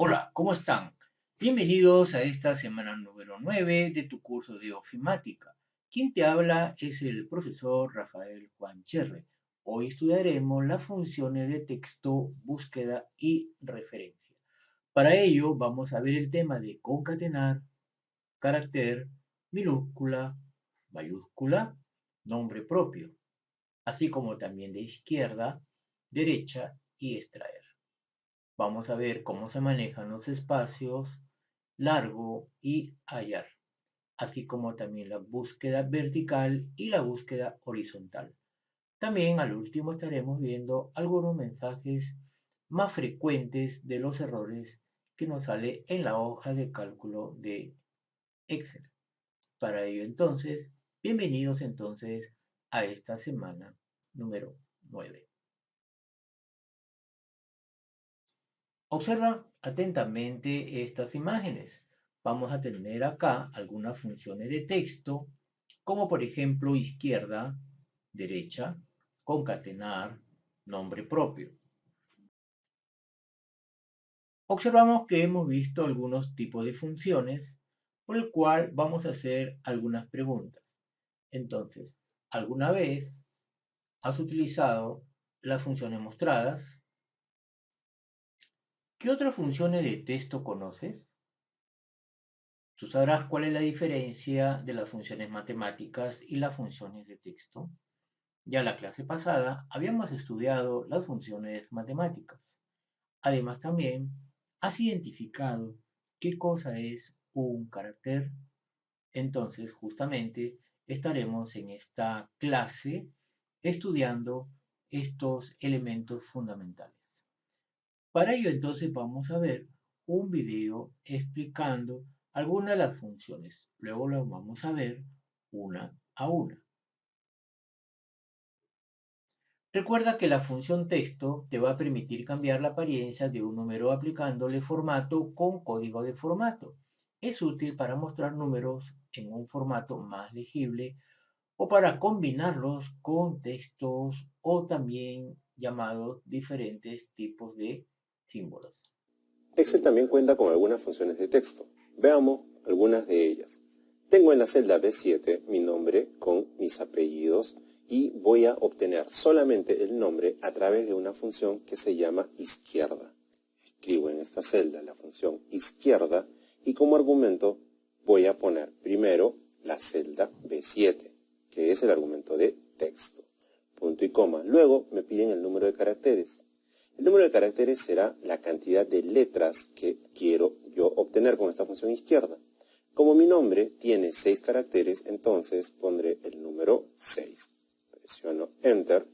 Hola, ¿cómo están? Bienvenidos a esta semana número 9 de tu curso de ofimática. Quien te habla es el profesor Rafael Juan Cherre. Hoy estudiaremos las funciones de texto, búsqueda y referencia. Para ello vamos a ver el tema de concatenar, carácter, minúscula, mayúscula, nombre propio, así como también de izquierda, derecha y extraer. Vamos a ver cómo se manejan los espacios, largo y hallar, así como también la búsqueda vertical y la búsqueda horizontal. También al último estaremos viendo algunos mensajes más frecuentes de los errores que nos sale en la hoja de cálculo de Excel. Para ello entonces, bienvenidos entonces a esta semana número 9. Observa atentamente estas imágenes. Vamos a tener acá algunas funciones de texto, como por ejemplo izquierda, derecha, concatenar, nombre propio. Observamos que hemos visto algunos tipos de funciones, por el cual vamos a hacer algunas preguntas. Entonces, ¿alguna vez has utilizado las funciones mostradas? ¿Qué otras funciones de texto conoces? Tú sabrás cuál es la diferencia de las funciones matemáticas y las funciones de texto. Ya la clase pasada habíamos estudiado las funciones matemáticas. Además también has identificado qué cosa es un carácter. Entonces justamente estaremos en esta clase estudiando estos elementos fundamentales. Para ello entonces vamos a ver un video explicando algunas de las funciones. Luego las vamos a ver una a una. Recuerda que la función texto te va a permitir cambiar la apariencia de un número aplicándole formato con código de formato. Es útil para mostrar números en un formato más legible o para combinarlos con textos o también llamados diferentes tipos de símbolos. Excel también cuenta con algunas funciones de texto. Veamos algunas de ellas. Tengo en la celda B7 mi nombre con mis apellidos y voy a obtener solamente el nombre a través de una función que se llama izquierda. Escribo en esta celda la función izquierda y como argumento voy a poner primero la celda B7, que es el argumento de texto. Punto y coma. Luego me piden el número de caracteres. El número de caracteres será la cantidad de letras que quiero yo obtener con esta función izquierda. Como mi nombre tiene 6 caracteres, entonces pondré el número 6. Presiono Enter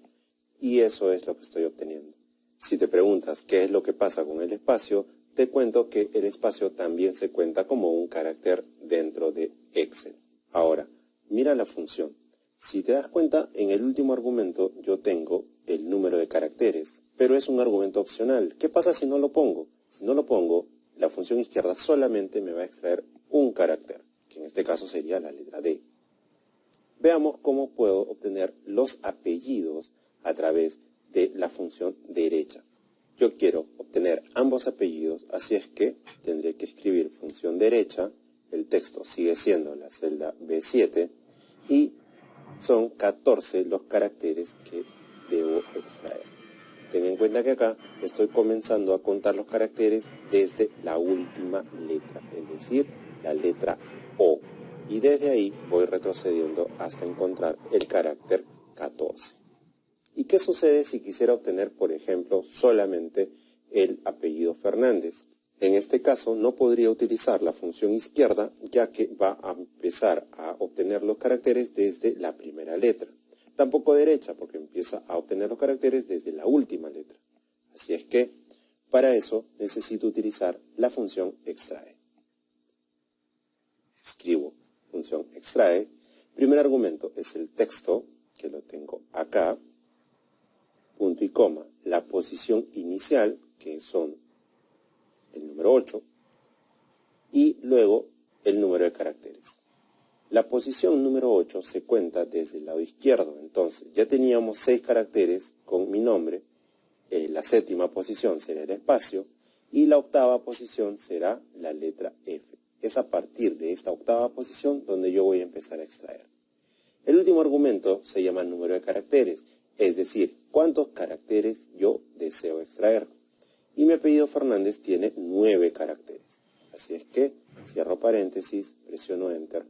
y eso es lo que estoy obteniendo. Si te preguntas qué es lo que pasa con el espacio, te cuento que el espacio también se cuenta como un carácter dentro de Excel. Ahora, mira la función. Si te das cuenta, en el último argumento yo tengo el número de caracteres, pero es un argumento opcional. ¿Qué pasa si no lo pongo? Si no lo pongo, la función izquierda solamente me va a extraer un carácter, que en este caso sería la letra D. Veamos cómo puedo obtener los apellidos a través de la función derecha. Yo quiero obtener ambos apellidos, así es que tendré que escribir función derecha, el texto sigue siendo la celda B7 y son 14 los caracteres que debo extraer. Ten en cuenta que acá estoy comenzando a contar los caracteres desde la última letra, es decir, la letra O. Y desde ahí voy retrocediendo hasta encontrar el carácter 14. ¿Y qué sucede si quisiera obtener, por ejemplo, solamente el apellido Fernández? En este caso no podría utilizar la función izquierda, ya que va a empezar a obtener los caracteres desde la primera letra. Tampoco derecha, porque empieza a obtener los caracteres desde la última letra. Así es que, para eso, necesito utilizar la función extrae. Escribo función extrae. Primer argumento es el texto, que lo tengo acá. Punto y coma. La posición inicial, que son el número 8. Y luego el número de caracteres. La posición número 8 se cuenta desde el lado izquierdo. Entonces, ya teníamos 6 caracteres con mi nombre. La séptima posición será el espacio. y la octava posición será la letra F. Es a partir de esta octava posición donde yo voy a empezar a extraer. El último argumento se llama número de caracteres, es decir, cuántos caracteres yo deseo extraer. Y mi apellido Fernández tiene 9 caracteres. Así es que cierro paréntesis, presiono Enter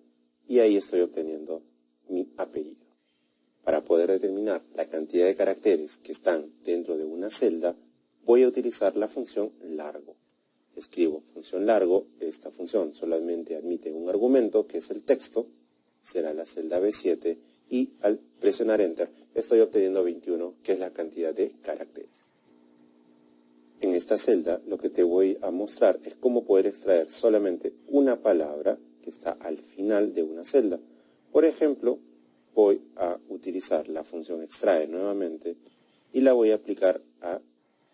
y ahí estoy obteniendo mi apellido. Para poder determinar la cantidad de caracteres que están dentro de una celda, voy a utilizar la función largo. Escribo función largo, esta función solamente admite un argumento que es el texto, será la celda B7 y al presionar Enter estoy obteniendo 21, que es la cantidad de caracteres. En esta celda lo que te voy a mostrar es cómo poder extraer solamente una palabra que está al final de una celda. Por ejemplo, voy a utilizar la función extrae nuevamente y la voy a aplicar a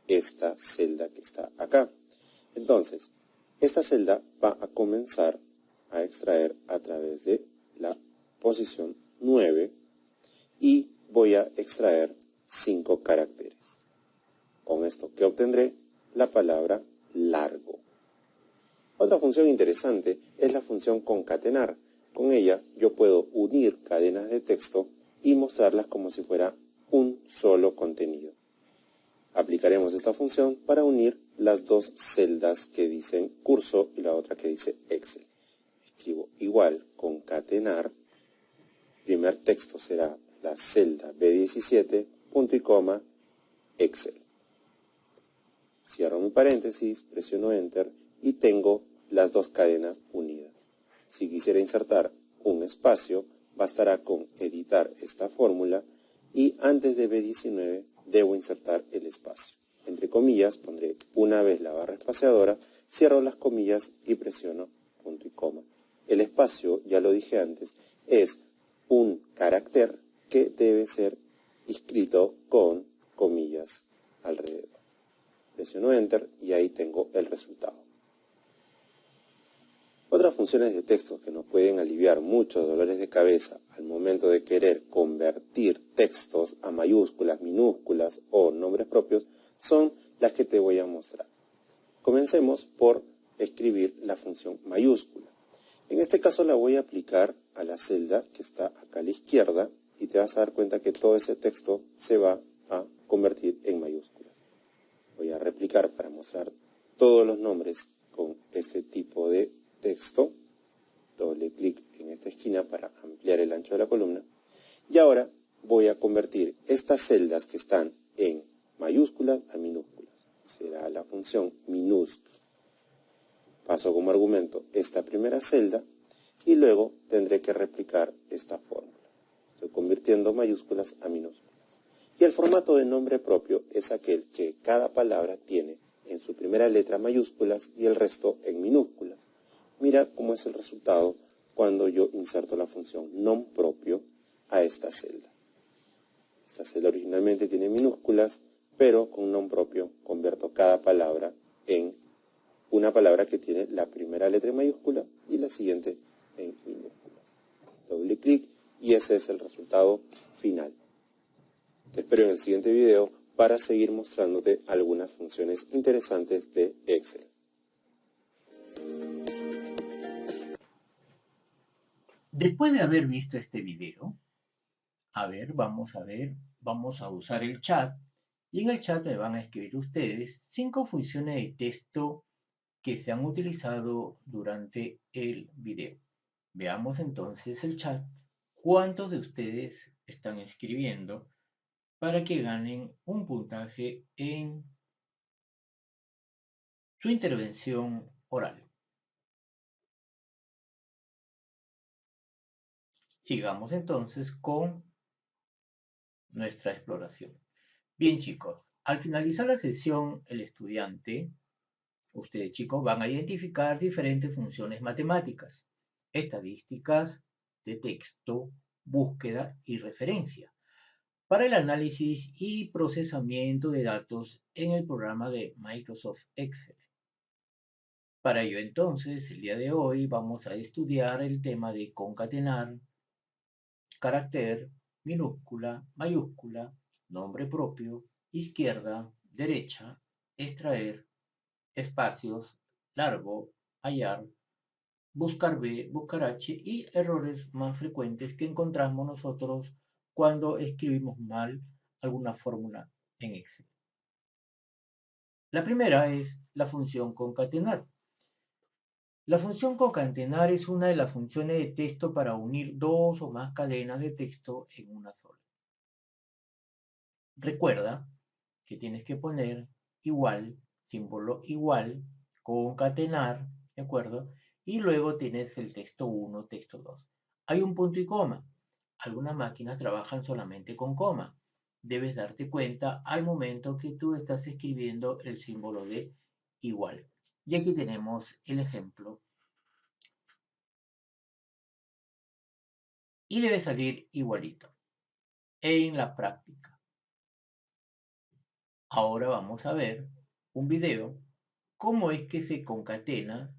esta celda que está acá. Entonces, esta celda va a comenzar a extraer a través de la posición 9 y voy a extraer 5 caracteres. Con esto, ¿qué obtendré? La palabra largo. Otra función interesante es la función concatenar. Con ella yo puedo unir cadenas de texto y mostrarlas como si fuera un solo contenido. Aplicaremos esta función para unir las dos celdas que dicen curso y la otra que dice Excel. Escribo igual concatenar. Primer texto será la celda B17, punto y coma, Excel. Cierro mi paréntesis, presiono Enter y tengo las dos cadenas unidas. Si quisiera insertar un espacio, bastará con editar esta fórmula y antes de B19 debo insertar el espacio. Entre comillas pondré una vez la barra espaciadora, cierro las comillas y presiono punto y coma. El espacio, ya lo dije antes, es un carácter que debe ser escrito con comillas alrededor. Presiono Enter y ahí tengo el resultado. Otras funciones de texto que nos pueden aliviar muchos dolores de cabeza al momento de querer convertir textos a mayúsculas, minúsculas o nombres propios son las que te voy a mostrar. Comencemos por escribir la función mayúscula. En este caso la voy a aplicar a la celda que está acá a la izquierda y te vas a dar cuenta que todo ese texto se va a convertir en mayúsculas. Voy a replicar para mostrar todos los nombres con este tipo de texto. Doble clic en esta esquina para ampliar el ancho de la columna. Y ahora voy a convertir estas celdas que están en mayúsculas a minúsculas. Será la función minusc. Paso como argumento esta primera celda y luego tendré que replicar esta fórmula. Estoy convirtiendo mayúsculas a minúsculas. Y el formato de nombre propio es aquel que cada palabra tiene en su primera letra mayúsculas y el resto en minúsculas. Mira cómo es el resultado cuando yo inserto la función nom propio a esta celda. Esta celda originalmente tiene minúsculas, pero con nom propio convierto cada palabra en una palabra que tiene la primera letra en mayúscula y la siguiente en minúsculas. Doble clic y ese es el resultado final. Te espero en el siguiente video para seguir mostrándote algunas funciones interesantes de Excel. Después de haber visto este video, vamos a usar el chat y en el chat me van a escribir ustedes 5 funciones de texto que se han utilizado durante el video. Veamos entonces el chat. ¿Cuántos de ustedes están escribiendo para que ganen un puntaje en su intervención oral? Sigamos entonces con nuestra exploración. Bien chicos, al finalizar la sesión, el estudiante, ustedes chicos, van a identificar diferentes funciones matemáticas, estadísticas, de texto, búsqueda y referencia, para el análisis y procesamiento de datos en el programa de Microsoft Excel. Para ello entonces, el día de hoy vamos a estudiar el tema de concatenar, carácter, minúscula, mayúscula, nombre propio, izquierda, derecha, extraer, espacios, largo, hallar, buscar B, buscar H y errores más frecuentes que encontramos nosotros cuando escribimos mal alguna fórmula en Excel. La primera es la función concatenar. La función concatenar es una de las funciones de texto para unir dos o más cadenas de texto en una sola. Recuerda que tienes que poner igual, símbolo igual, concatenar, ¿de acuerdo? Y luego tienes el texto 1, texto 2. Hay un punto y coma. Algunas máquinas trabajan solamente con coma. Debes darte cuenta al momento que tú estás escribiendo el símbolo de igual. Y aquí tenemos el ejemplo. Y debe salir igualito en la práctica. Ahora vamos a ver un video cómo es que se concatena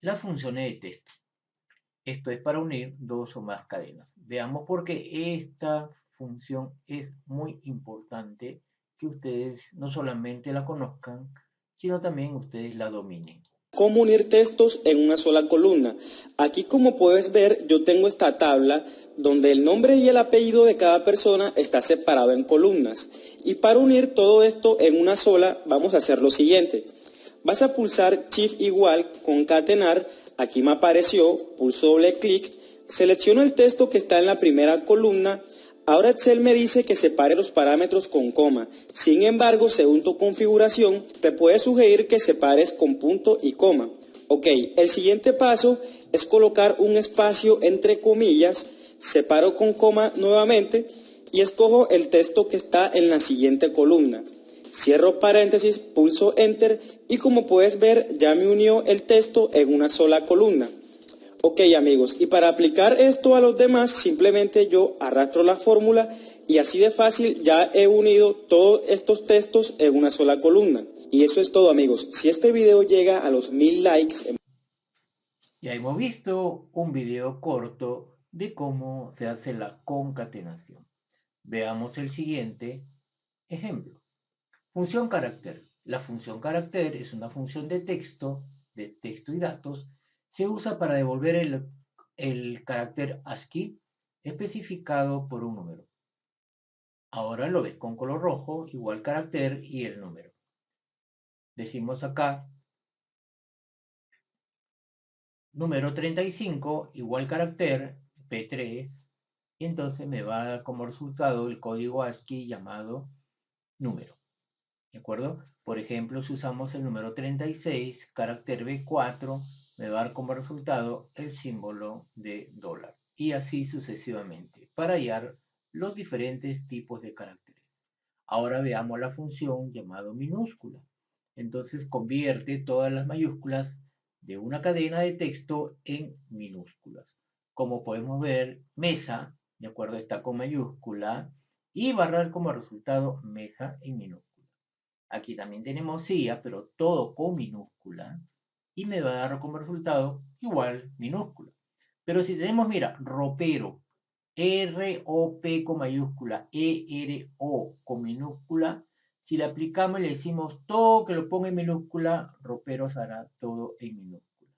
las funciones de texto. Esto es para unir dos o más cadenas. Veamos por qué esta función es muy importante que ustedes no solamente la conozcan, sino también ustedes la dominen. Cómo unir textos en una sola columna. Aquí, como puedes ver, yo tengo esta tabla donde el nombre y el apellido de cada persona está separado en columnas. Y para unir todo esto en una sola, vamos a hacer lo siguiente. Vas a pulsar Shift igual, concatenar, aquí me apareció, pulso doble clic, selecciono el texto que está en la primera columna. Ahora Excel me dice que separe los parámetros con coma. Sin embargo, según tu configuración, te puede sugerir que separes con punto y coma. Ok, el siguiente paso es colocar un espacio entre comillas, separo con coma nuevamente y escojo el texto que está en la siguiente columna. Cierro paréntesis, pulso Enter y como puedes ver ya me unió el texto en una sola columna. Ok amigos, y para aplicar esto a los demás, simplemente yo arrastro la fórmula y así de fácil ya he unido todos estos textos en una sola columna. Y eso es todo amigos. Si este video llega a los 1000 likes... Ya hemos visto un video corto de cómo se hace la concatenación. Veamos el siguiente ejemplo. Función carácter. La función carácter es una función de texto y datos. Se usa para devolver el carácter ASCII especificado por un número. Ahora lo ves con color rojo, igual carácter y el número. Decimos acá, número 35, igual carácter, P3, y entonces me va a dar como resultado el código ASCII llamado número. ¿De acuerdo? Por ejemplo, si usamos el número 36, carácter B4, me va a dar como resultado el símbolo de dólar. Y así sucesivamente, para hallar los diferentes tipos de caracteres. Ahora veamos la función llamada minúscula. Entonces convierte todas las mayúsculas de una cadena de texto en minúsculas. Como podemos ver, mesa, de acuerdo, está con mayúscula y va a dar como resultado mesa en minúscula. Aquí también tenemos CIA, pero todo con minúscula. Y me va a dar como resultado igual minúscula. Pero si tenemos, mira, ropero, R-O-P con mayúscula, E-R-O con minúscula, si le aplicamos y le decimos todo que lo ponga en minúscula, ropero hará todo en minúscula.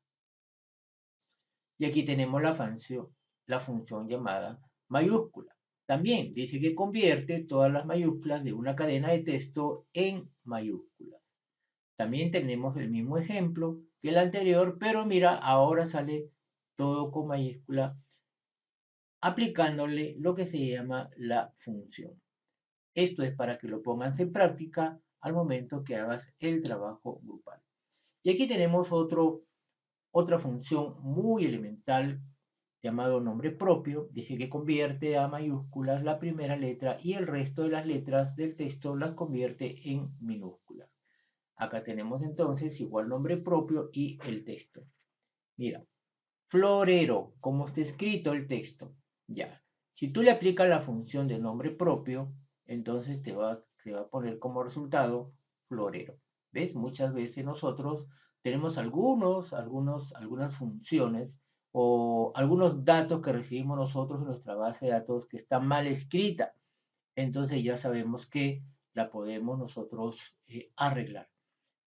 Y aquí tenemos la función llamada mayúscula. También dice que convierte todas las mayúsculas de una cadena de texto en mayúsculas. También tenemos el mismo ejemplo que el anterior, pero mira, ahora sale todo con mayúscula aplicándole lo que se llama la función. Esto es para que lo pongas en práctica al momento que hagas el trabajo grupal. Y aquí tenemos otra función muy elemental llamado nombre propio. Dice que convierte a mayúsculas la primera letra y el resto de las letras del texto las convierte en minúsculas. Acá tenemos entonces igual nombre propio y el texto. Mira, florero, como está escrito el texto. Ya, si tú le aplicas la función de nombre propio, entonces te va a poner como resultado florero. ¿Ves? Muchas veces nosotros tenemos algunas funciones o algunos datos que recibimos nosotros en nuestra base de datos que está mal escrita. Entonces ya sabemos que la podemos nosotros arreglar.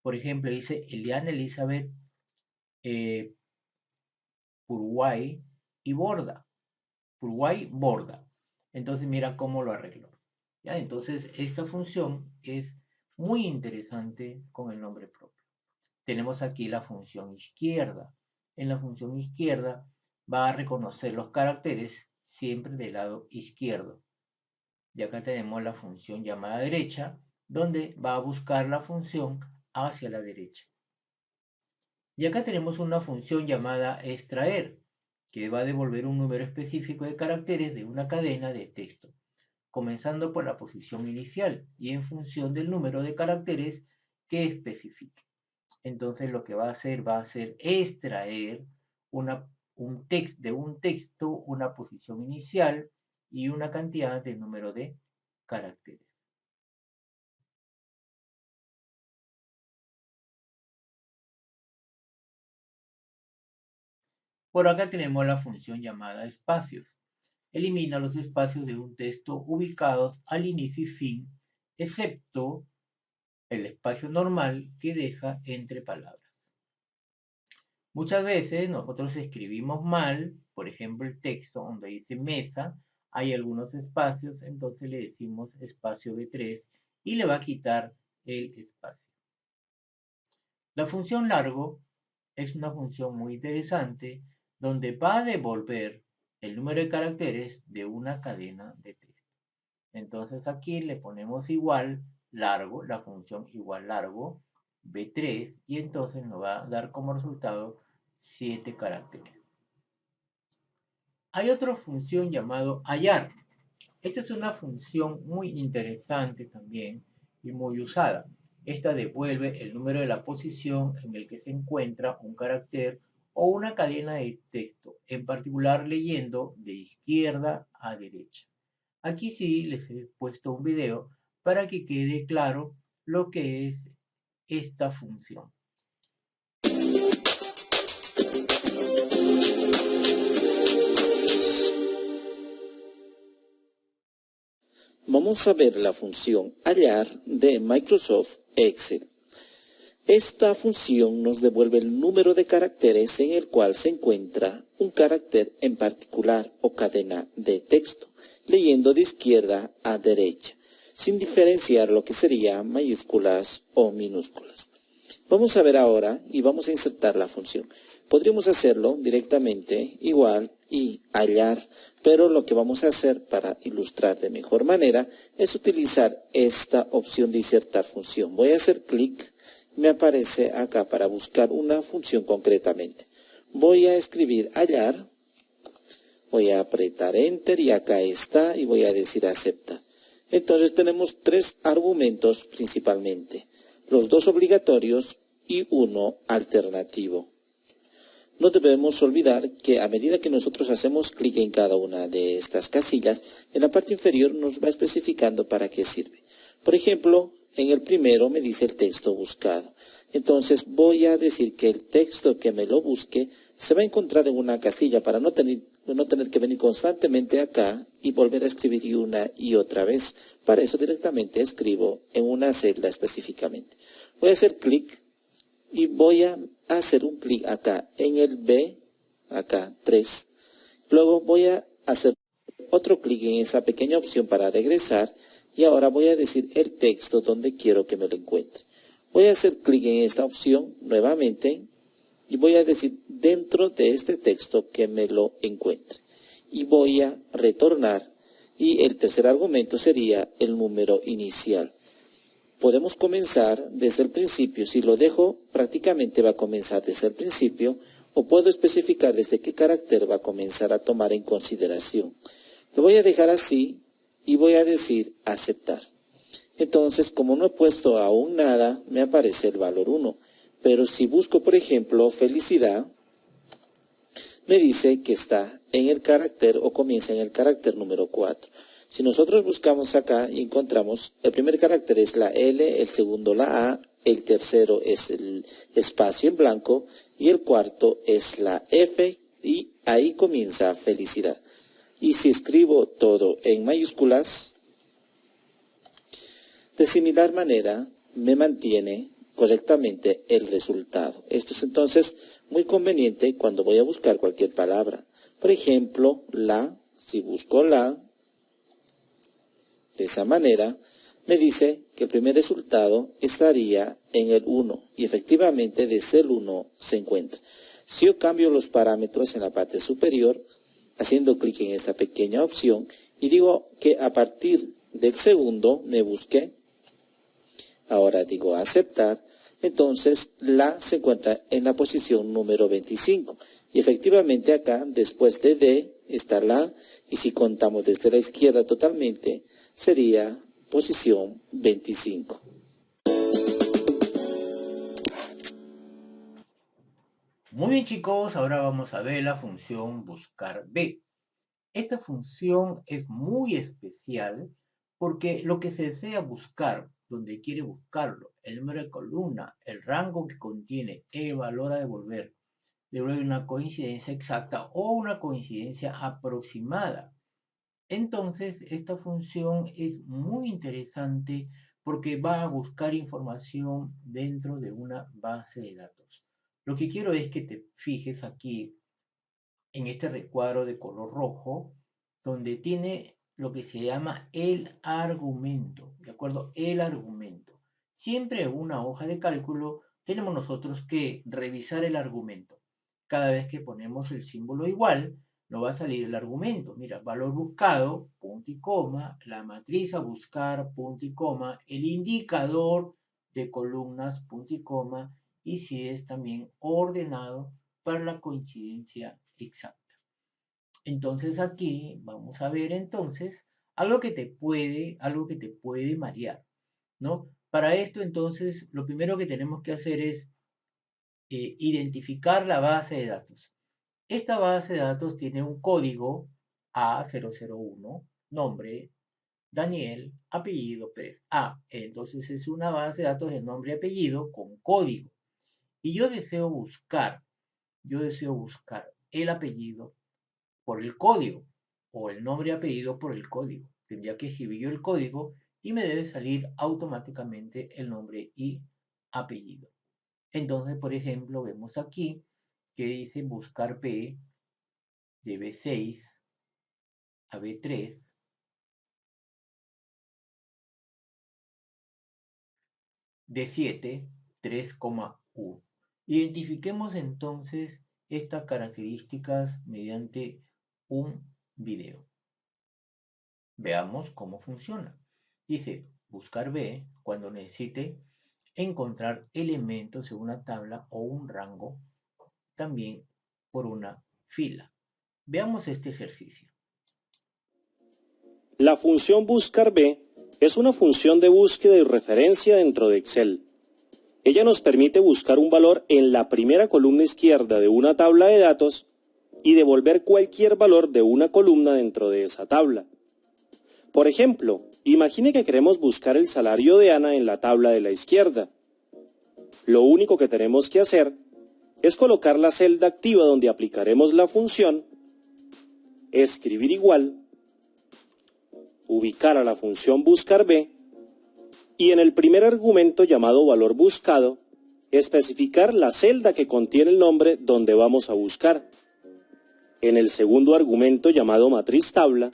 Por ejemplo, dice Eliana Elizabeth Uruguay y Borda. Uruguay Borda. Entonces mira cómo lo arreglo. ¿Ya? Entonces esta función es muy interesante con el nombre propio. Tenemos aquí la función izquierda. En la función izquierda va a reconocer los caracteres siempre del lado izquierdo. Y acá tenemos la función llamada derecha, donde va a buscar la función hacia la derecha. Y acá tenemos una función llamada extraer, que va a devolver un número específico de caracteres de una cadena de texto, comenzando por la posición inicial y en función del número de caracteres que especifique. Entonces lo que va a ser extraer de un texto una posición inicial y una cantidad de número de caracteres. Por acá tenemos la función llamada espacios. Elimina los espacios de un texto ubicados al inicio y fin, excepto el espacio normal que deja entre palabras. Muchas veces nosotros escribimos mal, por ejemplo el texto donde dice mesa, hay algunos espacios, entonces le decimos espacio B3 y le va a quitar el espacio. La función largo es una función muy interesante donde va a devolver el número de caracteres de una cadena de texto. Entonces aquí le ponemos igual largo, la función igual largo, B3, y entonces nos va a dar como resultado 7 caracteres. Hay otra función llamado hallar. Esta es una función muy interesante también y muy usada. Esta devuelve el número de la posición en el que se encuentra un carácter o una cadena de texto, en particular leyendo de izquierda a derecha. Aquí sí les he puesto un video para que quede claro lo que es esta función. Vamos a ver la función hallar de Microsoft Excel. Esta función nos devuelve el número de caracteres en el cual se encuentra un carácter en particular o cadena de texto, leyendo de izquierda a derecha, sin diferenciar lo que sería mayúsculas o minúsculas. Vamos a ver ahora y vamos a insertar la función. Podríamos hacerlo directamente igual y hallar, pero lo que vamos a hacer para ilustrar de mejor manera es utilizar esta opción de insertar función. Voy a hacer clic, me aparece acá para buscar una función concretamente. Voy a escribir hallar, voy a apretar enter y acá está y voy a decir acepta. Entonces tenemos 3 argumentos principalmente, los 2 obligatorios y 1 alternativo. No debemos olvidar que a medida que nosotros hacemos clic en cada una de estas casillas, en la parte inferior nos va especificando para qué sirve. Por ejemplo, en el primero me dice el texto buscado. Entonces voy a decir que el texto que me lo busque se va a encontrar en una casilla para no tener que venir constantemente acá y volver a escribir una y otra vez. Para eso directamente escribo en una celda específicamente. Voy a hacer clic y voy a hacer un clic acá en el B, acá 3. Luego voy a hacer otro clic en esa pequeña opción para regresar y ahora voy a decir el texto donde quiero que me lo encuentre. Voy a hacer clic en esta opción nuevamente y voy a decir dentro de este texto que me lo encuentre. Y voy a retornar y el tercer argumento sería el número inicial. Podemos comenzar desde el principio. Si lo dejo, prácticamente va a comenzar desde el principio, o puedo especificar desde qué carácter va a comenzar a tomar en consideración. Lo voy a dejar así y voy a decir aceptar. Entonces, como no he puesto aún nada, me aparece el valor 1. Pero si busco, por ejemplo, felicidad, me dice que está en el carácter o comienza en el carácter número 4. Si nosotros buscamos acá y encontramos, el primer carácter es la L, el segundo la A, el tercero es el espacio en blanco y el cuarto es la F y ahí comienza felicidad. Y si escribo todo en mayúsculas, De similar manera, me mantiene correctamente el resultado. Esto es entonces muy conveniente cuando voy a buscar cualquier palabra. Por ejemplo, la, si busco la, de esa manera, me dice que el primer resultado estaría en el 1 y efectivamente desde el 1 se encuentra. Si yo cambio los parámetros en la parte superior, haciendo clic en esta pequeña opción y digo que a partir del segundo me busque, ahora digo aceptar, entonces la se encuentra en la posición número 25 y efectivamente acá después de D está la, y si contamos desde la izquierda totalmente sería posición 25. Muy bien chicos, ahora vamos a ver la función buscar B. Esta función es muy especial porque lo que se desea buscar, donde quiere buscarlo, el número de columna, el rango que contiene, el valor a devolver, devuelve una coincidencia exacta o una coincidencia aproximada. Entonces, esta función es muy interesante porque va a buscar información dentro de una base de datos. Lo que quiero es que te fijes aquí en este recuadro de color rojo, donde tiene lo que se llama el argumento, ¿de acuerdo? El argumento. Siempre en una hoja de cálculo tenemos nosotros que revisar el argumento. Cada vez que ponemos el símbolo igual, nos va a salir el argumento. Mira, valor buscado, punto y coma, la matriz a buscar, punto y coma, el indicador de columnas, punto y coma, y si es también ordenado para la coincidencia exacta. Entonces aquí vamos a ver entonces algo que te puede marear, ¿no? Para esto entonces lo primero que tenemos que hacer es identificar la base de datos. Esta base de datos tiene un código A001, nombre Daniel, apellido Pérez. Entonces es una base de datos de nombre y apellido con código. Y yo deseo buscar el apellido por el código o el nombre y apellido por el código. Tendría que escribir yo el código y me debe salir automáticamente el nombre y apellido. Entonces, por ejemplo, vemos aquí que dice buscar B de B6 a B3 de 7, 3,1. Identifiquemos entonces estas características mediante un video. Veamos cómo funciona. Dice buscar B cuando necesite encontrar elementos en una tabla o un rango, también por una fila. Veamos este ejercicio. La función buscar B es una función de búsqueda y referencia dentro de Excel. Ella nos permite buscar un valor en la primera columna izquierda de una tabla de datos y devolver cualquier valor de una columna dentro de esa tabla. Por ejemplo, imagine que queremos buscar el salario de Ana en la tabla de la izquierda. Lo único que tenemos que hacer es colocar la celda activa donde aplicaremos la función, escribir igual, ubicar a la función buscar B y en el primer argumento llamado valor buscado, especificar la celda que contiene el nombre donde vamos a buscar. En el segundo argumento llamado matriz tabla,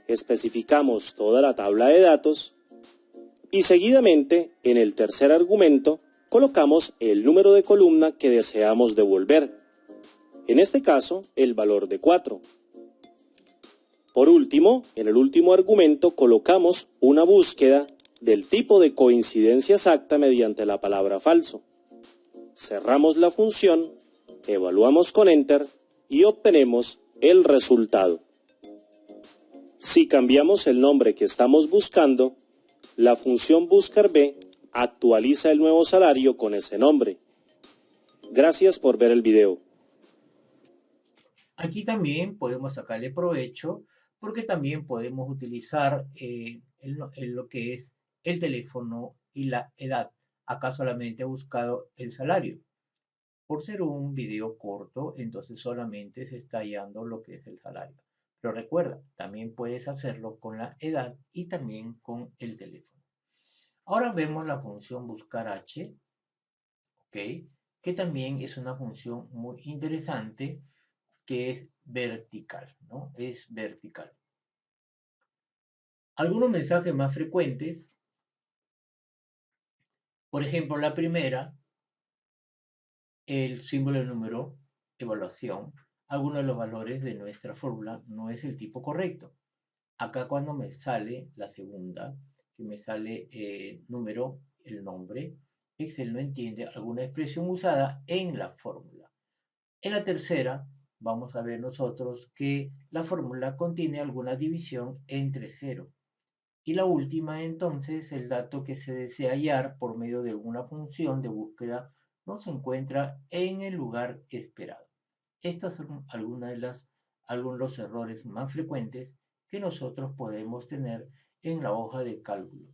especificamos toda la tabla de datos y seguidamente en el tercer argumento colocamos el número de columna que deseamos devolver, en este caso el valor de 4. Por último, en el último argumento colocamos una búsqueda del tipo de coincidencia exacta mediante la palabra falso. Cerramos la función, evaluamos con Enter y obtenemos el resultado. Si cambiamos el nombre que estamos buscando, la función buscar B actualiza el nuevo salario con ese nombre. Gracias por ver el video. Aquí también podemos sacarle provecho porque también podemos utilizar lo que es el teléfono y la edad. Acá solamente he buscado el salario. Por ser un video corto, entonces solamente se está hallando lo que es el salario. Pero recuerda, también puedes hacerlo con la edad y también con el teléfono. Ahora vemos la función buscar h, ¿ok? Que también es una función muy interesante, que es vertical, ¿no? Es vertical. Algunos mensajes más frecuentes, por ejemplo, la primera, el símbolo de número, evaluación, algunos de los valores de nuestra fórmula no es el tipo correcto. Acá cuando me sale la segunda, que me sale número, el nombre, Excel no entiende alguna expresión usada en la fórmula. En la tercera, vamos a ver nosotros que la fórmula contiene alguna división entre cero. Y la última, entonces, el dato que se desea hallar por medio de una función de búsqueda no se encuentra en el lugar esperado. Estas son algunos de los errores más frecuentes que nosotros podemos tener en la hoja de cálculo.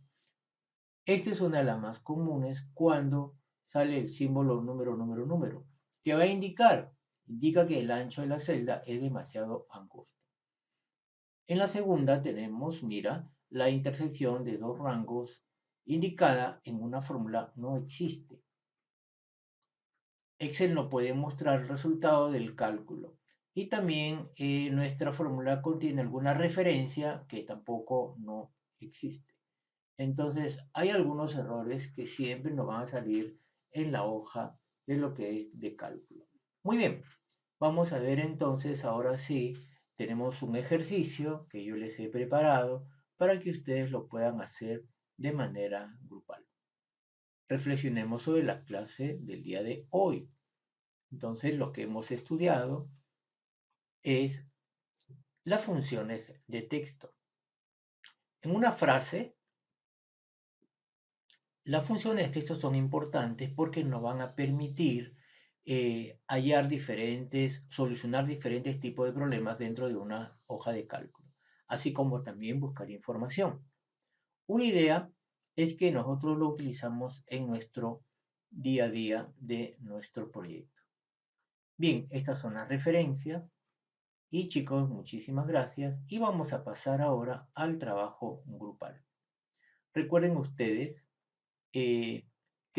Esta es una de las más comunes cuando sale el símbolo número, que va a indica que el ancho de la celda es demasiado angosto. En la segunda tenemos, mira, la intersección de dos rangos indicada en una fórmula no existe. Excel no puede mostrar el resultado del cálculo. Y también nuestra fórmula contiene alguna referencia que tampoco no existe. Entonces, hay algunos errores que siempre nos van a salir en la hoja de lo que es de cálculo. Muy bien, vamos a ver entonces, ahora sí, tenemos un ejercicio que yo les he preparado para que ustedes lo puedan hacer de manera grupal. Reflexionemos sobre la clase del día de hoy. Entonces, lo que hemos estudiado es las funciones de texto. En una frase, las funciones de texto son importantes porque nos van a permitir solucionar diferentes tipos de problemas dentro de una hoja de cálculo, así como también buscar información. Una idea es que nosotros lo utilizamos en nuestro día a día de nuestro proyecto. Bien, estas son las referencias y chicos, muchísimas gracias y vamos a pasar ahora al trabajo grupal. Recuerden ustedes que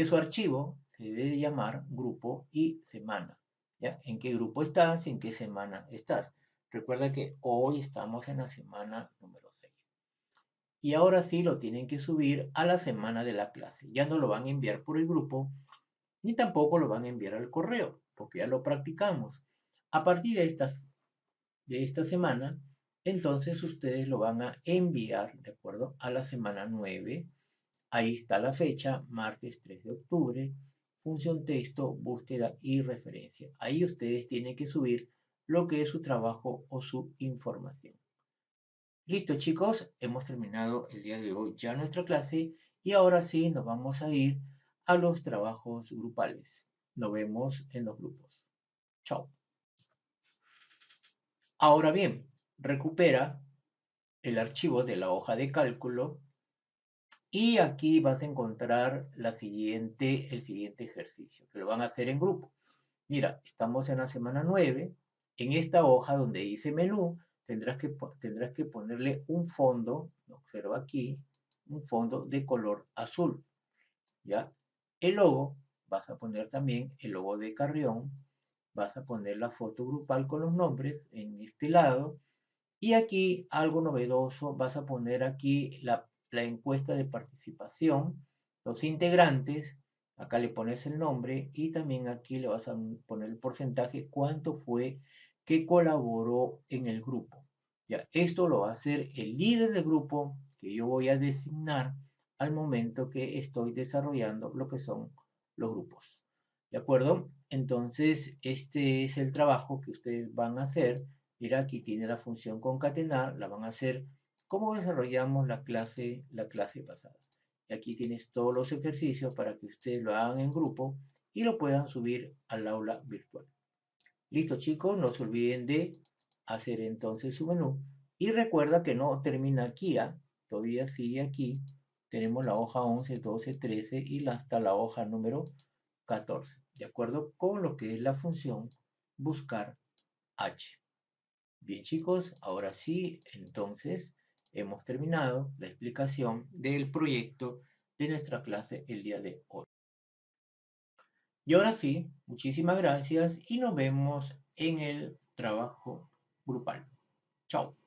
su archivo se debe llamar grupo y semana. ¿Ya? ¿En qué grupo estás? ¿En qué semana estás? Recuerda que hoy estamos en la semana número 6. Y ahora sí lo tienen que subir a la semana de la clase. Ya no lo van a enviar por el grupo, ni tampoco lo van a enviar al correo, porque ya lo practicamos. A partir de esta semana, entonces ustedes lo van a enviar, ¿de acuerdo? A la semana 9. Ahí está la fecha, martes 3 de octubre, función texto, búsqueda y referencia. Ahí ustedes tienen que subir lo que es su trabajo o su información. Listo chicos, hemos terminado el día de hoy ya nuestra clase y ahora sí nos vamos a ir a los trabajos grupales. Nos vemos en los grupos. Chao. Ahora bien, recupera el archivo de la hoja de cálculo y aquí vas a encontrar el siguiente ejercicio, que lo van a hacer en grupo. Mira, estamos en la semana 9. En esta hoja donde dice menú, tendrás que ponerle un fondo, observa aquí, un fondo de color azul. ¿Ya? El logo, vas a poner también el logo de Carrión, vas a poner la foto grupal con los nombres en este lado. Y aquí algo novedoso, vas a poner aquí la encuesta de participación, los integrantes, acá le pones el nombre y también aquí le vas a poner el porcentaje, cuánto fue que colaboró en el grupo. Ya, esto lo va a hacer el líder del grupo que yo voy a designar al momento que estoy desarrollando lo que son los grupos. ¿De acuerdo? Entonces, este es el trabajo que ustedes van a hacer. Mira, aquí tiene la función concatenar, la van a hacer como desarrollamos la clase pasada. Y aquí tienes todos los ejercicios para que ustedes lo hagan en grupo y lo puedan subir al aula virtual. Listo chicos, no se olviden de hacer entonces su menú. Y recuerda que no termina aquí, todavía sigue aquí. Tenemos la hoja 11, 12, 13 y hasta la hoja número 14. De acuerdo con lo que es la función buscar H. Bien chicos, ahora sí, entonces hemos terminado la explicación del proyecto de nuestra clase el día de hoy. Y ahora sí, muchísimas gracias y nos vemos en el trabajo grupal. Chao.